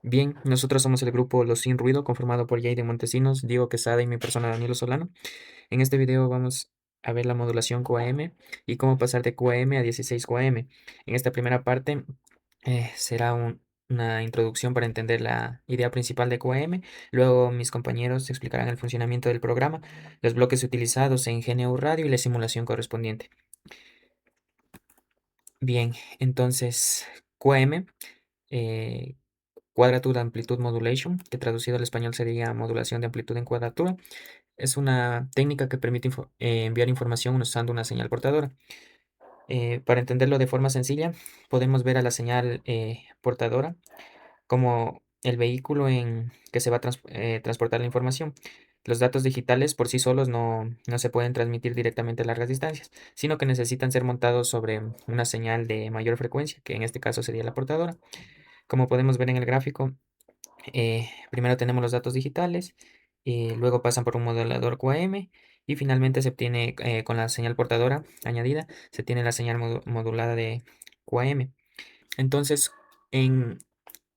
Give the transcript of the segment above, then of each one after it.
Bien, nosotros somos el grupo Los Sin Ruido, conformado por Jay de Montesinos, Diego Quesada y mi persona Danilo Solano. En este video vamos a ver la modulación QAM y cómo pasar de QAM a 16 QAM. En esta primera parte será una introducción para entender la idea principal de QAM. Luego mis compañeros explicarán el funcionamiento del programa, los bloques utilizados en GNU Radio y la simulación correspondiente. Bien, entonces QAM, Quadrature Amplitude Modulation, que traducido al español sería modulación de amplitud en cuadratura, es una técnica que permite enviar información usando una señal portadora. Para entenderlo de forma sencilla, podemos ver a la señal portadora como el vehículo en que se va a transportar la información. Los datos digitales por sí solos no se pueden transmitir directamente a largas distancias, sino que necesitan ser montados sobre una señal de mayor frecuencia, que en este caso sería la portadora. Como podemos ver en el gráfico, primero tenemos los datos digitales, luego pasan por un modulador QAM y finalmente se obtiene con la señal portadora añadida, se tiene la señal modulada de QAM. Entonces, en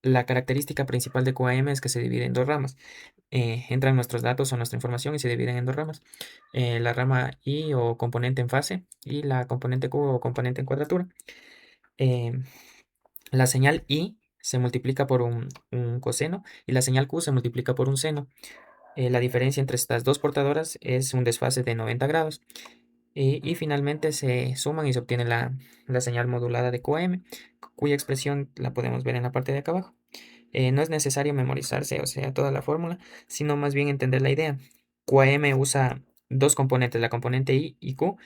la característica principal de QAM es que se divide en dos ramas. Entran nuestros datos o nuestra información y se dividen en dos ramas. La rama I o componente en fase y la componente Q o componente en cuadratura. Em, La señal I se multiplica por un coseno y la señal Q se multiplica por un seno. La diferencia entre estas dos portadoras es un desfase de 90 grados. Y finalmente se suman y se obtiene la señal modulada de QAM, cuya expresión la podemos ver en la parte de acá abajo. No es necesario memorizarse, o sea, toda la fórmula, sino más bien entender la idea. QAM usa dos componentes, la componente I y Q,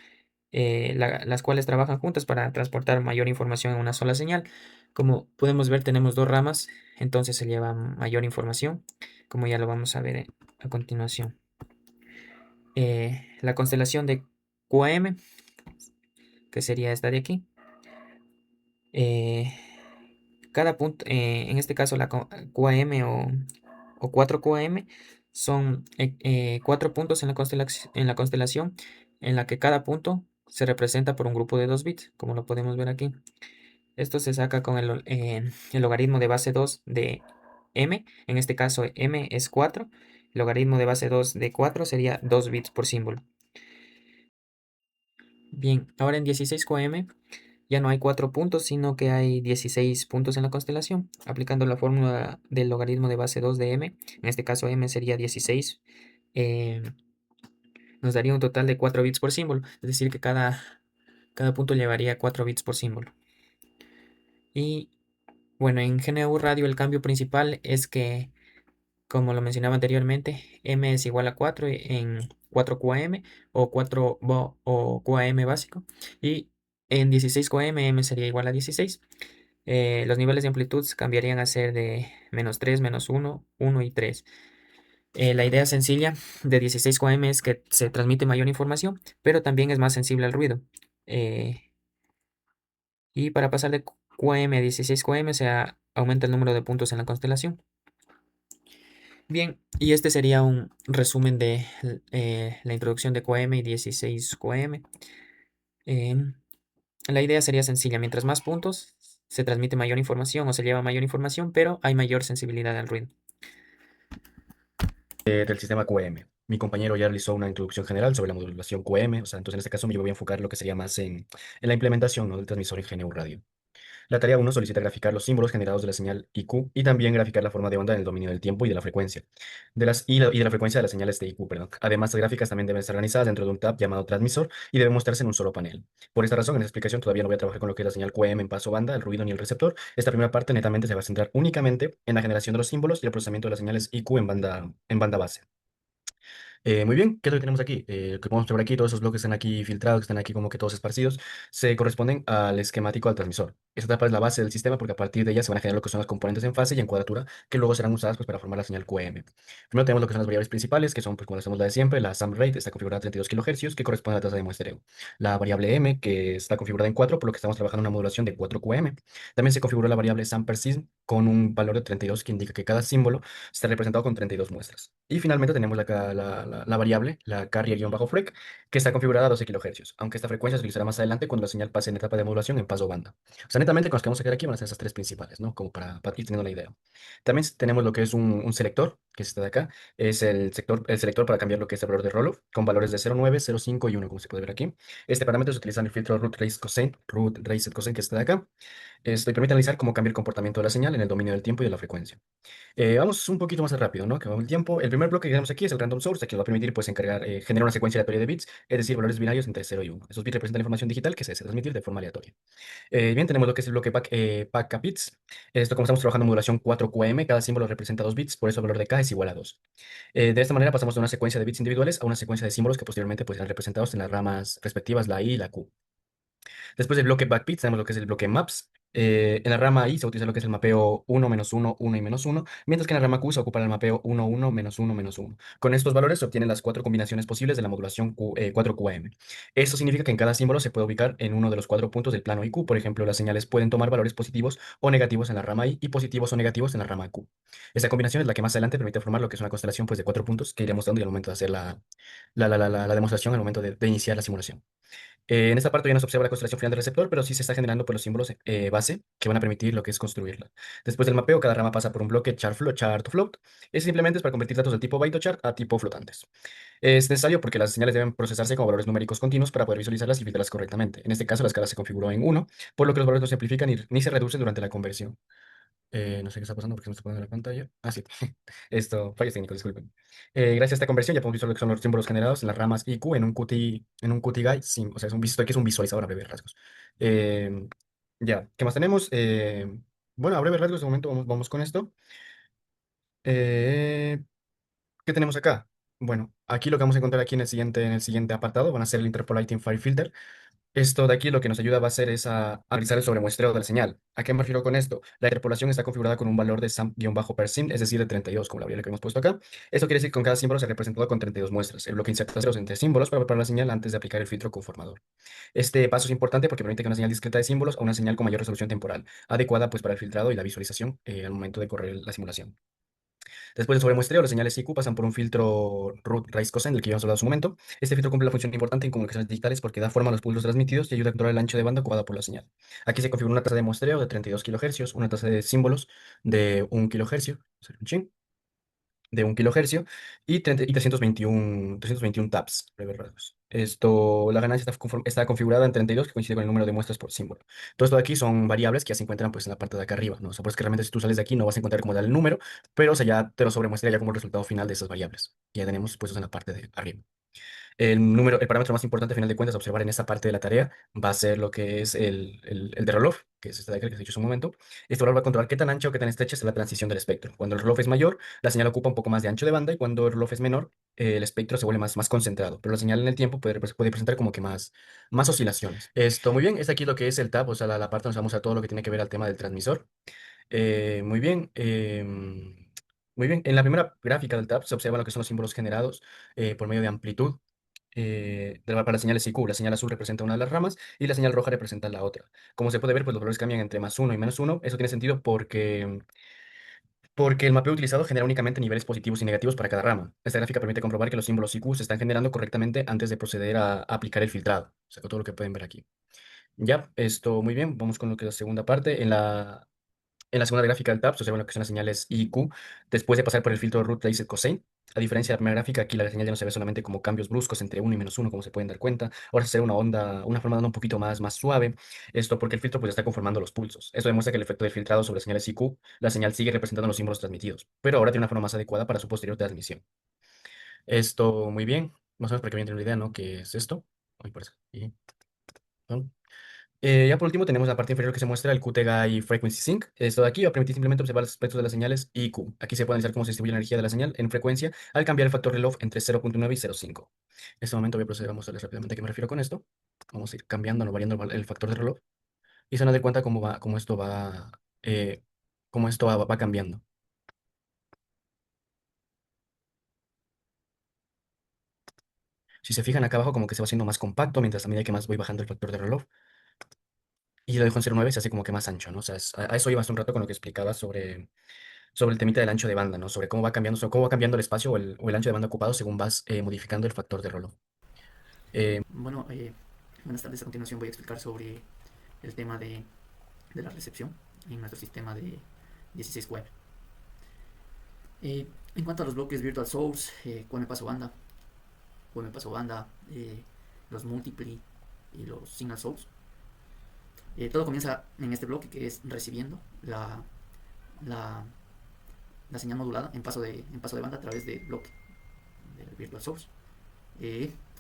las cuales trabajan juntas para transportar mayor información en una sola señal. Como podemos ver, tenemos dos ramas, entonces se lleva mayor información, como ya lo vamos a ver a continuación. La constelación de QAM, que sería esta de aquí. eh, Cada punto, en este caso la QAM o 4 QAM, son 4 puntos en la constelación en la que cada punto se representa por un grupo de 2 bits, como lo podemos ver aquí. Esto se saca con el logaritmo de base 2 de m, en este caso m es 4, el logaritmo de base 2 de 4 sería 2 bits por símbolo. Bien, ahora en 16 QAM ya no hay 4 puntos, sino que hay 16 puntos en la constelación. Aplicando la fórmula del logaritmo de base 2 de m, en este caso m sería 16, eh, nos daría un total de 4 bits por símbolo, es decir, que cada punto llevaría 4 bits por símbolo. Y bueno, en GNU Radio el cambio principal es que, como lo mencionaba anteriormente, m es igual a 4 en 4QAM o 4 o QAM básico, y en 16 QAM m sería igual a 16. Los niveles de amplitud cambiarían a ser de -3, -1, 1 y 3. La idea sencilla de 16 QAM es que se transmite mayor información, pero también es más sensible al ruido. Eh, y para pasar de QAM a 16 QAM aumenta el número de puntos en la constelación. Bien, y este sería un resumen de la introducción de QAM y 16 QAM. La idea sería sencilla, mientras más puntos se transmite mayor información o se lleva mayor información, pero hay mayor sensibilidad al ruido. Del sistema QM. Mi compañero ya realizó una introducción general sobre la modulación QM, o sea, entonces en este caso me voy a enfocar lo que sería más en la implementación, ¿no?, del transmisor en GNU Radio. La tarea uno solicita graficar los símbolos generados de la señal IQ y también graficar la forma de onda en el dominio del tiempo y de la frecuencia, y de la frecuencia de las señales de IQ, perdón. Además, las gráficas también deben estar organizadas dentro de un tab llamado transmisor y deben mostrarse en un solo panel. Por esta razón, en esta explicación todavía no voy a trabajar con lo que es la señal QM en paso banda, el ruido ni el receptor. Esta primera parte netamente se va a centrar únicamente en la generación de los símbolos y el procesamiento de las señales IQ en banda base. Muy bien, ¿qué es lo que tenemos aquí? Lo que podemos observar aquí, todos esos bloques que están aquí filtrados, que están aquí como que todos esparcidos, se corresponden al esquemático del transmisor. Esta etapa es la base del sistema porque a partir de ella se van a generar lo que son las componentes en fase y en cuadratura que luego serán usadas pues, para formar la señal QM. Primero tenemos lo que son las variables principales, que son, pues como hacemos la de siempre, la sum rate está configurada a 32 kHz, que corresponde a la tasa de muestreo. La variable m, que está configurada en 4, por lo que estamos trabajando en una modulación de 4 QM. También se configuró la variable sum persist con un valor de 32, que indica que cada símbolo está representado con 32 muestras. Y finalmente tenemos la variable, la carrier-frec, que está configurada a 12 kHz, aunque esta frecuencia se utilizará más adelante cuando la señal pase en etapa de modulación en paso banda. O sea, netamente con los que vamos a quedar aquí van a ser esas tres principales, ¿no? Como para ir teniendo la idea. También tenemos lo que es un selector, que es este de acá. Es el selector para cambiar lo que es el valor de Roloff, con valores de 0,9, 0,5 y 1, como se puede ver aquí. Este parámetro se utiliza en el filtro root raised cosine, que es este de acá. Esto y permite analizar cómo cambia el comportamiento de la señal en el dominio del tiempo y de la frecuencia. Vamos un poquito más rápido, ¿no? Que va el tiempo. El primer bloque que tenemos aquí es el random source, que nos va a permitir pues generar una secuencia aleatoria de bits, es decir, valores binarios entre 0 y 1. Esos bits representan la información digital que se desea transmitir de forma aleatoria. Bien, tenemos lo que es el bloque pack a bits. Esto, como estamos trabajando en modulación 4QM, cada símbolo representa 2 bits, por eso el valor de K es igual a 2. De esta manera pasamos de una secuencia de bits individuales a una secuencia de símbolos que posteriormente pues serán representados en las ramas respectivas, la I y la Q. Después del bloque backbits tenemos lo que es el bloque maps. En la rama I se utiliza lo que es el mapeo uno menos uno uno y -1, mientras que en la rama Q se ocupa el mapeo uno uno -1, -1. Con estos valores se obtienen las cuatro combinaciones posibles de la modulación 4QM. Esto significa que en cada símbolo se puede ubicar en uno de los cuatro puntos del plano IQ. Por ejemplo, las señales pueden tomar valores positivos o negativos en la rama I y positivos o negativos en la rama Q. Esta combinación es la que más adelante permite formar lo que es una constelación pues, de cuatro puntos que iremos dando al momento de hacer la demostración, al momento de iniciar la simulación. En esta parte ya no se observa la constelación final del receptor, pero sí se está generando por los símbolos base que van a permitir lo que es construirla. Después del mapeo, cada rama pasa por un bloque char to float. Es simplemente es para convertir datos del tipo byte o char a tipo flotantes. Es necesario porque las señales deben procesarse con valores numéricos continuos para poder visualizarlas y filtrarlas correctamente. En este caso, la escala se configuró en uno, por lo que los valores no se amplifican ni se reducen durante la conversión. No sé qué está pasando porque se me está poniendo la pantalla. Ah, sí. Esto, fallos técnicos, disculpen. Gracias a esta conversión ya podemos visualizar lo que son los símbolos generados en las ramas IQ en un QT Guide. O sea, esto aquí es un visualizador a breves rasgos. Eh, ya, ¿qué más tenemos? Bueno, a breves rasgos, de momento vamos con esto. Eh, ¿Qué tenemos acá? Bueno, aquí lo que vamos a encontrar aquí en el siguiente apartado van a ser el Interpolating Fire Filter. Esto de aquí lo que nos ayuda va a ser es a analizar el sobremuestreo de la señal. ¿A qué me refiero con esto? La interpolación está configurada con un valor de SAMP-per-sim, es decir, de 32, como la variable que hemos puesto acá. Esto quiere decir que con cada símbolo se ha representado con 32 muestras. El bloque inserta ceros entre símbolos para preparar la señal antes de aplicar el filtro conformador. Este paso es importante porque permite que una señal discreta de símbolos a una señal con mayor resolución temporal, adecuada pues para el filtrado y la visualización al momento de correr la simulación. Después del sobremuestreo, las señales IQ pasan por un filtro root raised cosine, del que ya hemos hablado hace un momento. Este filtro cumple la función importante en comunicaciones digitales porque da forma a los pulsos transmitidos y ayuda a controlar el ancho de banda ocupado por la señal. Aquí se configura una tasa de muestreo de 32 kHz, una tasa de símbolos de 1 kHz, un chin, de 1 kHz y 321 taps, breves rasgos. La ganancia está configurada en 32, que coincide con el número de muestras por símbolo. Todo esto de aquí son variables que ya se encuentran pues, en la parte de acá arriba, ¿no? O sea, pues que realmente si tú sales de aquí no vas a encontrar como tal el número, pero o sea, ya te lo sobremuestra ya como el resultado final de esas variables. Ya tenemos puestos en la parte de arriba. El parámetro más importante, a final de cuentas, a observar en esta parte de la tarea va a ser lo que es el de Roloff, que es este de acá que se ha dicho hace un momento. Este valor va a controlar qué tan ancha o qué tan estrecha es la transición del espectro. Cuando el Roloff es mayor, la señal ocupa un poco más de ancho de banda y cuando el Roloff es menor, el espectro se vuelve más concentrado. Pero la señal en el tiempo puede presentar como que más oscilaciones. Esto, muy bien, este aquí lo que es el tab, o sea, la parte donde vamos a todo lo que tiene que ver al tema del transmisor. Muy bien. Muy bien, en la primera gráfica del tab se observa lo que son los símbolos generados por medio de amplitud para las señales IQ. La señal azul representa una de las ramas y la señal roja representa la otra. Como se puede ver, pues los valores cambian entre +1 y -1. Eso tiene sentido porque el mapeo utilizado genera únicamente niveles positivos y negativos para cada rama. Esta gráfica permite comprobar que los símbolos IQ se están generando correctamente antes de proceder a aplicar el filtrado. O sea, con todo lo que pueden ver aquí. Ya, esto muy bien. Vamos con lo que es la segunda parte. En la segunda gráfica del tab se observan lo que son las señales I y Q después de pasar por el filtro root raised cosine. A diferencia de la primera gráfica, aquí la señal ya no se ve solamente como cambios bruscos entre uno y -1, como se pueden dar cuenta. Ahora se ve una forma de onda un poquito más suave. Esto porque el filtro pues está conformando los pulsos. Esto demuestra que el efecto del filtrado sobre las señales IQ, la señal sigue representando los símbolos transmitidos, pero ahora tiene una forma más adecuada para su posterior transmisión. Esto muy bien, más o menos para que vayan teniendo una idea, ¿no? ¿Qué es esto? Ay, parece. ¿No? Ya por último tenemos la parte inferior que se muestra el QTGA Frequency Sync. Esto de aquí va a permitir simplemente observar los aspectos de las señales I y Q. Aquí se puede analizar cómo se distribuye la energía de la señal en frecuencia al cambiar el factor reloj entre 0,9 y 0,5. En este momento voy a proceder a mostrarles rápidamente a qué me refiero con esto. Vamos a ir cambiando, no variando el factor de reloj y se van a dar cuenta eh, cómo esto va cambiando. Si se fijan acá abajo como que se va haciendo más compacto mientras a medida que más voy bajando el factor de reloj. Y lo dejo en 0,9 se hace como que más ancho, ¿no? O sea, a eso iba hace un rato con lo que explicaba sobre el temita del ancho de banda, ¿no? Sobre cómo va cambiando el espacio o el ancho de banda ocupado según vas modificando el factor de rollo. Eh, Bueno, buenas tardes. A continuación voy a explicar sobre el tema de la recepción en nuestro sistema de 16 web. En cuanto a los bloques Virtual Source, QM paso banda, QM paso banda, los Multiply y los Signal Source, todo comienza en este bloque que es recibiendo la, la señal modulada en paso de banda a través del bloque del Virtual Source.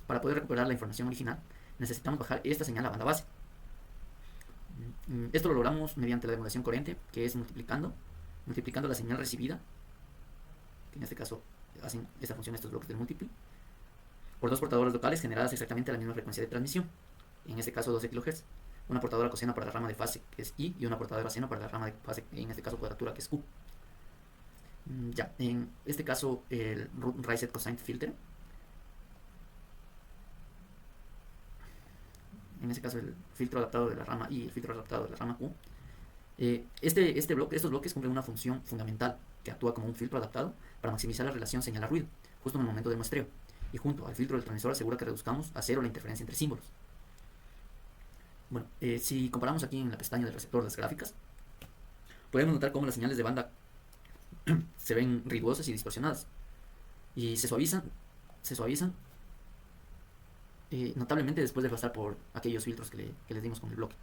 Para poder recuperar la información original necesitamos bajar esta señal a banda base. Esto lo logramos mediante la demodulación coherente, que es multiplicando la señal recibida, que en este caso hacen esta función estos bloques del múltiple, por dos portadoras locales generadas exactamente a la misma frecuencia de transmisión, en este caso 12 kHz, una portadora coseno para la rama de fase, que es I, y una portadora seno para la rama de fase, en este caso cuadratura, que es Q. Ya, en este caso el Reset Cosine Filter, en este caso el filtro adaptado de la rama I y el filtro adaptado de la rama Q. Estos bloques cumplen una función fundamental que actúa como un filtro adaptado para maximizar la relación señal-ruido, justo en el momento del muestreo, y junto al filtro del transmisor asegura que reduzcamos a cero la interferencia entre símbolos. Bueno, si comparamos aquí en la pestaña del receptor las gráficas, podemos notar cómo las señales de banda se ven ruidosas y distorsionadas, y se suavizan notablemente después de pasar por aquellos filtros que les dimos con el bloque,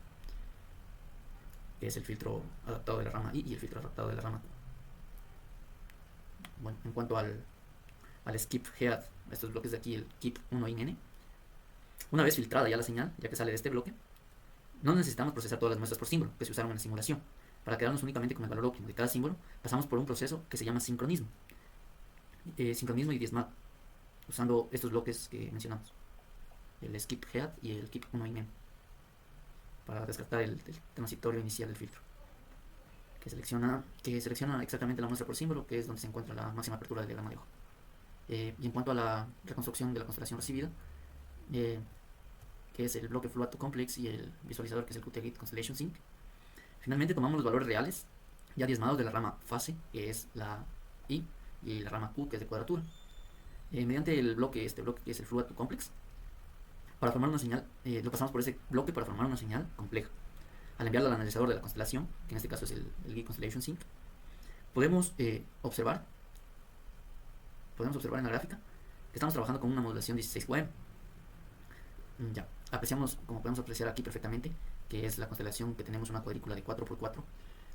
que es el filtro adaptado de la rama I y el filtro adaptado de la rama Q. Bueno, en cuanto al skip head, estos bloques de aquí, el keep 1 in n, una vez filtrada ya la señal, ya que sale de este bloque, no necesitamos procesar todas las muestras por símbolo que se usaron en la simulación. Para quedarnos únicamente con el valor óptimo de cada símbolo, pasamos por un proceso que se llama sincronismo. Sincronismo y diezmado, usando estos bloques que mencionamos, el skip head y el keep 1 in n, para descartar el transitorio inicial del filtro, que selecciona exactamente la muestra por símbolo, que es donde se encuentra la máxima apertura del diagrama de ojo. Y en cuanto a la reconstrucción de la constelación recibida, eh, que es el bloque Float to Complex y el visualizador, que es el Qt Constellation Sync, finalmente tomamos los valores reales ya diezmados de la rama fase, que es la I, y la rama Q, que es de cuadratura, mediante este bloque que es el Float to Complex, para formar una señal. Lo pasamos por ese bloque para formar una señal compleja. Al enviarla al analizador de la constelación, que en este caso es el Git Constellation Sync, podemos observar en la gráfica que estamos trabajando con una modulación 16 QM. Ya, apreciamos, como podemos apreciar aquí perfectamente, que es la constelación que tenemos una cuadrícula de 4x4,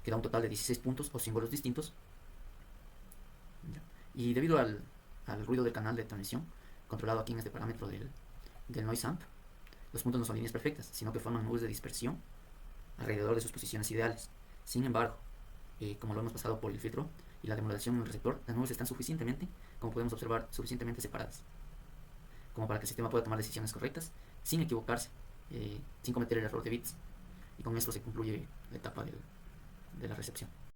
que da un total de 16 puntos o símbolos distintos. Ya. Y debido al ruido del canal de transmisión, controlado aquí en este parámetro del noise amp, los puntos no son líneas perfectas, sino que forman nubes de dispersión alrededor de sus posiciones ideales. Sin embargo, como lo hemos pasado por el filtro y la demodulación en el receptor, las nubes están como podemos observar, suficientemente separadas, como para que el sistema pueda tomar decisiones correctas, sin equivocarse, sin cometer el error de bits. Y con esto se concluye la etapa de la recepción.